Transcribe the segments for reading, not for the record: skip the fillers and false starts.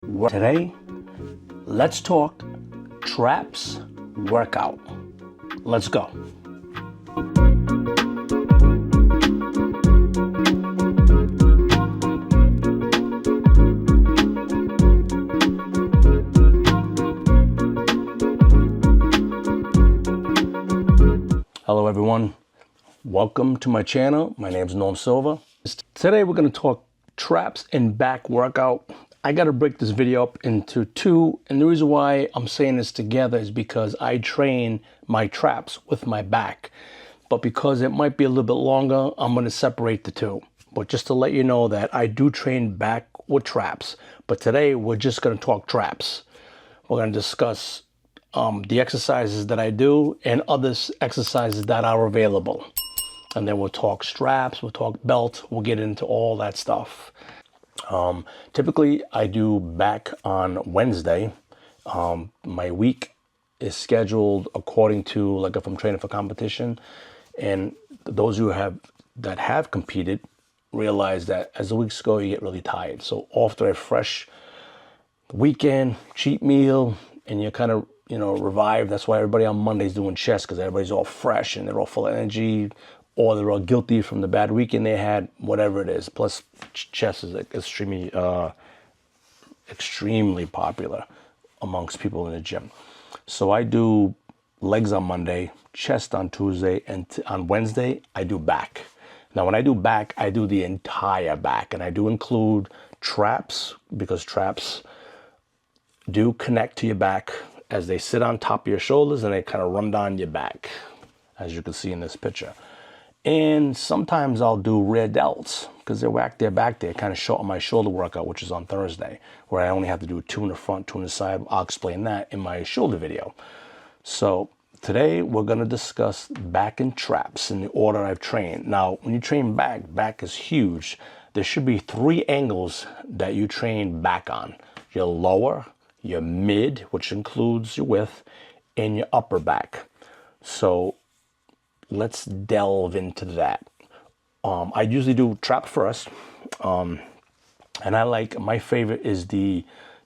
Today, let's talk traps workout. Let's go. Hello everyone, welcome to my channel. My name is Norm Silva. Today we're going to talk traps and back workout. I got to break this video up into two, and the reason why I'm saying this together is because I train my traps with my back, but because it might be a little bit longer, I'm going to separate the two. But just to let you know that I do train back with traps, but today we're just going to talk traps. We're going to discuss the exercises that I do and other exercises that are available. And then we'll talk straps, we'll talk belt, we'll get into all that stuff. Typically, I do back on Wednesday. My week is scheduled according to, like, if I'm training for competition. And those who have competed realize that as the weeks go, you get really tired. So after a fresh weekend, cheat meal, and you're kind of, revived. That's why everybody on Monday's doing chest, because everybody's all fresh and they're all full of energy, or they're all guilty from the bad weekend they had, whatever it is. Plus, chest is extremely popular amongst people in the gym. So I do legs on Monday, chest on Tuesday, and on Wednesday, I do back. Now, when I do back, I do the entire back, and I do include traps, because traps do connect to your back as they sit on top of your shoulders and they kind of run down your back, as you can see in this picture. And sometimes I'll do rear delts because they're back there, kind of short on my shoulder workout, which is on Thursday, where I only have to do 2 in the front, 2 in the side. I'll explain that in my shoulder video. So today we're going to discuss back and traps in the order I've trained. Now, when you train back is huge. There should be 3 angles that you train back on: your lower, your mid, which includes your width, and your upper back. So let's delve into that. I usually do trap first, and my favorite is the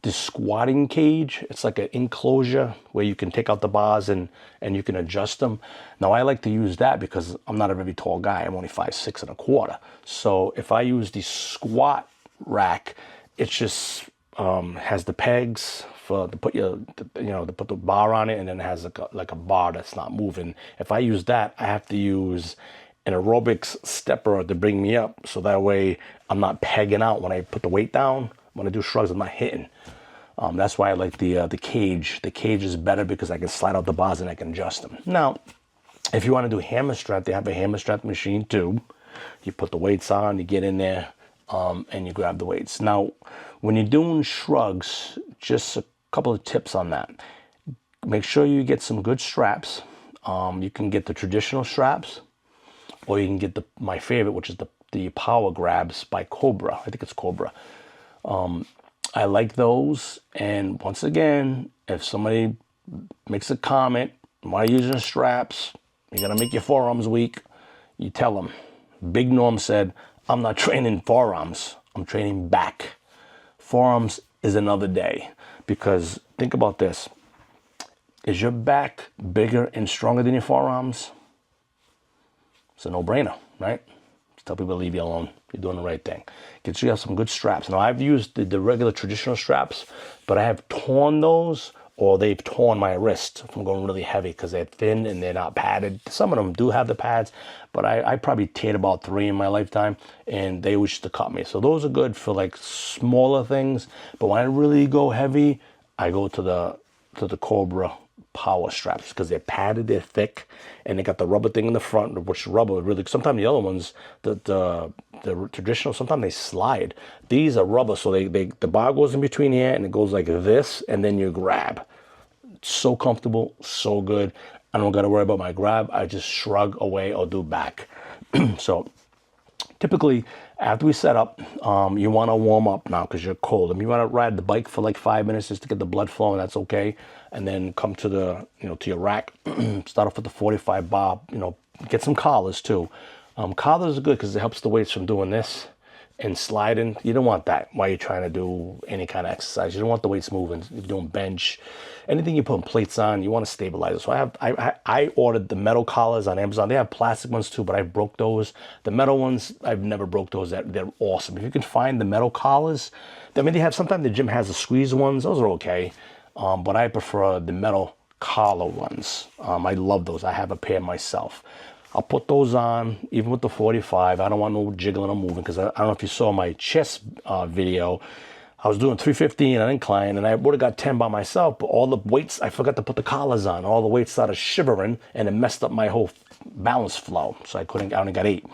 squatting cage. It's like an enclosure where you can take out the bars and you can adjust them. Now, I like to use that because I'm not a very tall guy. I'm only 5'6.25". So if I use the squat rack, it's just has the pegs to put the bar on it, and then it has like a bar that's not moving. If I use that, I have to use an aerobics stepper to bring me up, so that way I'm not pegging out when I put the weight down. When I do shrugs, I'm not hitting. That's why I like the cage. The cage is better because I can slide out the bars and I can adjust them. Now, if you want to do hammer strap, they have a hammer strap machine too. You put the weights on, you get in there, and you grab the weights. Now, when you're doing shrugs, just a couple of tips on that. Make sure you get some good straps. You can get the traditional straps, or you can get my favorite, which is the Power Grabs by Cobra. I think it's Cobra. I like those. And once again, if somebody makes a comment, why are you using straps? You're gonna make your forearms weak. You tell them. Big Norm said, I'm not training forearms, I'm training back. Forearms is another day, because think about this. Is your back bigger and stronger than your forearms? It's a no-brainer, right? Just tell people to leave you alone. You're doing the right thing. Get sure you have some good straps. Now, I've used the regular traditional straps, but I have torn those, or they've torn my wrist from going really heavy because they're thin and they're not padded. Some of them do have the pads, but I probably teared about 3 in my lifetime, and they always used to cut me. So those are good for like smaller things. But when I really go heavy, I go to the Cobra Power straps, because they're padded, they're thick, and they got the rubber thing in the front, which rubber really, sometimes the other ones, the traditional, sometimes they slide. These are rubber, so the bar goes in between here and it goes like this, and then you grab. So comfortable, so good. I don't got to worry about my grab. I just shrug away or do back. So typically, after we set up, you want to warm up now because you're cold. You want to ride the bike for like 5 minutes just to get the blood flowing. That's okay. And then come to the, to your rack. Start off with the 45 bar. Get some collars too. Collars are good because it helps the weights from doing this and sliding. You don't want that while you're trying to do any kind of exercise. You don't want the weights moving. You're doing bench, anything you put plates on, you want to stabilize it. So I ordered the metal collars on Amazon. They have plastic ones too, but I broke those. The metal ones, I've never broke those. They're awesome. If you can find the metal collars, I mean, they have, sometimes the gym has the squeeze ones. Those are okay. But I prefer the metal collar ones. I love those. I have a pair myself. I'll put those on, even with the 45. I don't want no jiggling or moving, because I don't know if you saw my chest video. I was doing 315 on incline, and I would have got 10 by myself, but all the weights, I forgot to put the collars on. All the weights started shivering, and it messed up my whole balance flow. So I only got 8.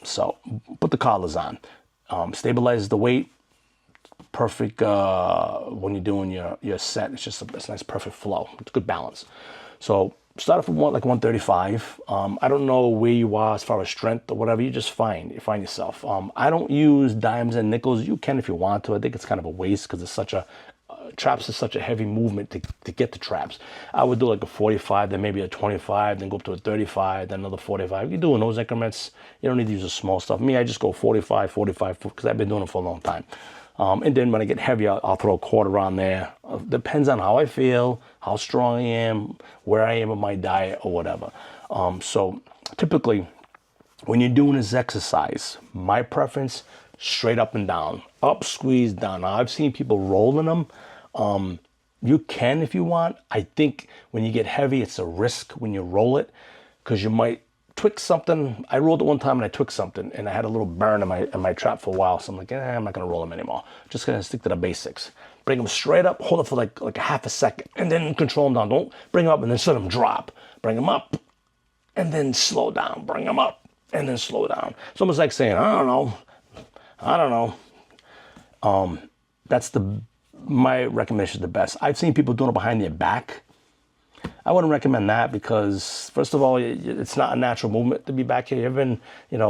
So put the collars on. Stabilize the weight. Perfect when you're doing your set. It's just a nice, perfect flow. It's good balance. So start off with like 135. I don't know where you are as far as strength or whatever. You just find yourself. I don't use dimes and nickels. You can if you want to. I think it's kind of a waste, because it's such a traps is such a heavy movement to get the traps. I would do like a 45, then maybe a 25, then go up to a 35, then another 45. You're doing those increments. You don't need to use the small stuff. Me, I just go 45, because I've been doing it for a long time. And then when I get heavy, I'll throw a quarter on there. Depends on how I feel, how strong I am, where I am with my diet or whatever. So typically, when you're doing this exercise, my preference, straight up and down. Up, squeeze, down. Now, I've seen people rolling them. You can if you want. I think when you get heavy, it's a risk when you roll it, because you might twix something. I rolled it one time and I twixed something, and I had a little burn in my trap for a while. So I'm like, I'm not gonna roll them anymore. Just gonna stick to the basics. Bring them straight up, hold it for like a half a second, and then control them down. Don't bring them up and then let them drop. Bring them up and then slow down. Bring them up and then slow down. It's almost like saying, I don't know. That's my recommendation is the best. I've seen people doing it behind their back. I wouldn't recommend that, because first of all, it's not a natural movement to be back here. You ever been,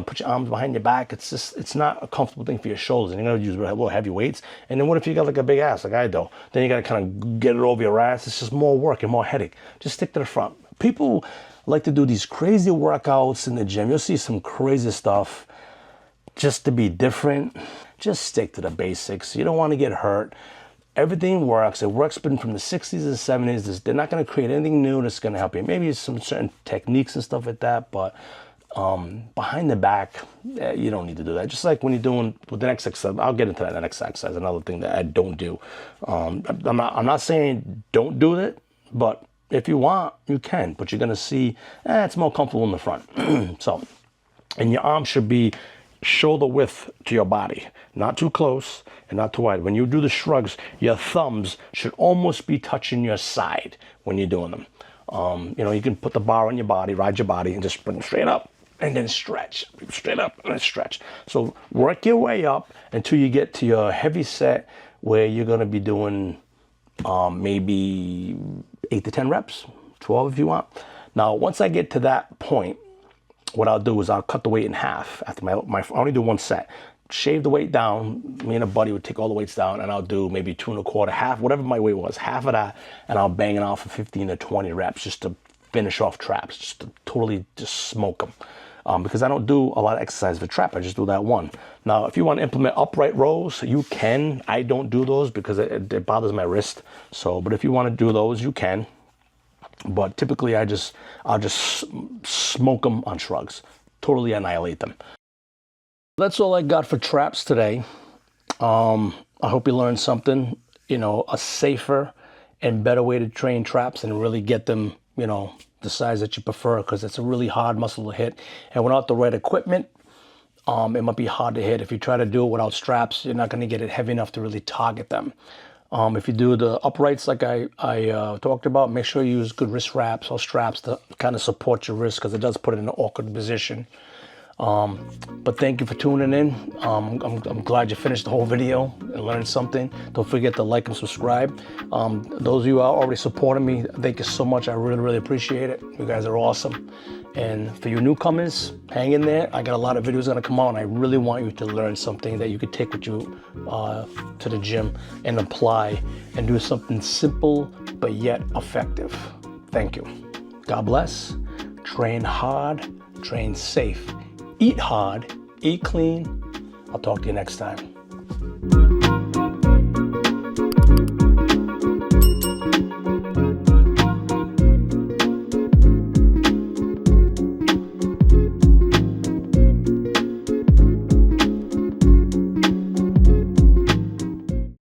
put your arms behind your back. It's not a comfortable thing for your shoulders, and you're gonna use little heavy weights. And then what if you got like a big ass like I do? Then you gotta kind of get it over your ass. It's just more work and more headache. Just stick to the front. People like to do these crazy workouts in the gym. You'll see some crazy stuff just to be different. Just stick to the basics. You don't want to get hurt. Everything works. It works been from the 60s to the 70s. They're not going to create anything new that's going to help you. Maybe some certain techniques and stuff like that, but behind the back, you don't need to do that. Just like when you're doing with the next exercise, I'll get into that next exercise, another thing that I don't do. I'm not saying don't do it, but if you want, you can. But you're going to see, it's more comfortable in the front. So, and your arm should be shoulder width to your body, not too close and not too wide. When you do the shrugs, your thumbs should almost be touching your side when you're doing them. You can put the bar on your body, ride your body, and just bring it straight up and then stretch, straight up and then stretch. So work your way up until you get to your heavy set, where you're going to be doing maybe 8 to 10 reps, 12 if you want. Now, once I get to that point, what I'll do is I'll cut the weight in half. After I only do one set. Shave the weight down. Me and a buddy would take all the weights down, and I'll do maybe 2 1/4, half, whatever my weight was, half of that, and I'll bang it off for 15 to 20 reps just to finish off traps, just to totally just smoke them. Because I don't do a lot of exercise for trap. I just do that one. Now, if you want to implement upright rows, you can. I don't do those because it bothers my wrist. So, but if you want to do those, you can. But typically, I'll just smoke them on shrugs, totally annihilate them. That's all I got for traps today. I hope you learned something. A safer and better way to train traps and really get them, the size that you prefer, because it's a really hard muscle to hit. And without the right equipment, it might be hard to hit. If you try to do it without straps, you're not going to get it heavy enough to really target them. If you do the uprights like I talked about, make sure you use good wrist wraps or straps to kind of support your wrist, because it does put it in an awkward position. But thank you for tuning in. I'm glad you finished the whole video and learned something. Don't forget to like and subscribe. Those of you who are already supporting me, thank you so much. I really, really appreciate it. You guys are awesome. And for you newcomers, hang in there. I got a lot of videos gonna come out, and I really want you to learn something that you could take with you to the gym and apply and do something simple but yet effective. Thank you. God bless. Train hard, train safe. Eat hard, eat clean. I'll talk to you next time.